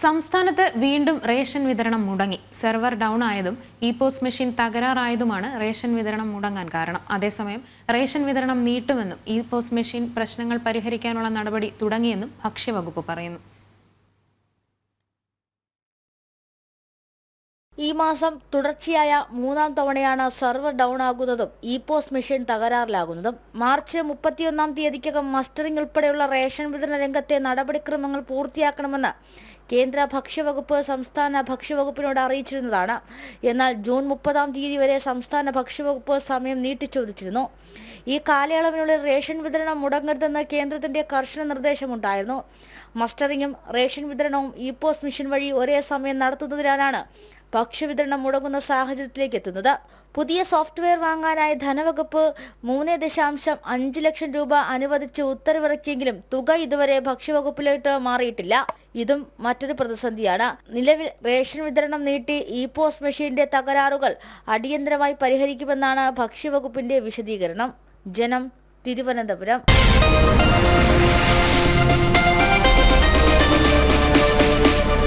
സംസ്ഥാനത്ത് വീണ്ടും റേഷൻ വിതരണം മുടങ്ങി. സെർവർ ഡൗൺ ആയതും ഇപോസ് മെഷീൻ തകരാറായതുമാണ് റേഷൻ വിതരണം മുടങ്ങാൻ കാരണം. അതേസമയം റേഷൻ വിതരണം നീട്ടുമെന്നും ഇപോസ് മെഷീൻ പ്രശ്നങ്ങൾ പരിഹരിക്കാനുള്ള നടപടി തുടങ്ങിയെന്നും ഭക്ഷ്യവകുപ്പ് പറയുന്നു. ഈ മാസം തുടർച്ചയായ മൂന്നാം തവണയാണ് സെർവർ ഡൗൺ ആകുന്നതും ഇപോസ് മെഷീൻ തകരാറിലാകുന്നതും. മാർച്ച് 31-ാം തീയതിക്കകം മസ്റ്ററിംഗ് ഉൾപ്പെടെയുള്ള റേഷൻ വിതരണ രംഗത്തെ നടപടിക്രമങ്ങൾ പൂർത്തിയാക്കണമെന്ന് കേന്ദ്ര ഭക്ഷ്യവകുപ്പ് സംസ്ഥാന ഭക്ഷ്യവകുപ്പിനോട് അറിയിച്ചിരുന്നതാണ്. എന്നാൽ ജൂൺ 30-ാം തീയതി വരെ സംസ്ഥാന ഭക്ഷ്യവകുപ്പ് സമയം നീട്ടിച്ചോദിച്ചിരുന്നു. ഈ കാലയളവിനുള്ളിൽ റേഷൻ വിതരണം മുടങ്ങരുതെന്ന് കേന്ദ്രത്തിന്റെ കർശന നിർദ്ദേശമുണ്ടായിരുന്നു. മസ്റ്ററിംഗും റേഷൻ വിതരണവും ഇപോസ് മെഷീൻ വഴി ഒരേ സമയം നടത്തുന്നതിനാലാണ് ഭക്ഷ്യവിതരണം മുടങ്ങുന്ന സാഹചര്യത്തിലേക്ക് എത്തുന്നത്. പുതിയ സോഫ്റ്റ്വെയർ വാങ്ങാനായി ധനവകുപ്പ് 3.5 ലക്ഷം രൂപ അനുവദിച്ച് ഉത്തരവിറക്കിയെങ്കിലും തുക ഇതുവരെ ഭക്ഷ്യവകുപ്പിലേക്ക് മാറിയിട്ടില്ല. ഇതും മറ്റൊരു പ്രതിസന്ധിയാണ്. നിലവിൽ റേഷൻ വിതരണം നീട്ടി ഇപോസ് മെഷീന്റെ തകരാറുകൾ അടിയന്തരമായി പരിഹരിക്കുമെന്നാണ് ഭക്ഷ്യവകുപ്പിന്റെ വിശദീകരണം. ജനം, തിരുവനന്തപുരം.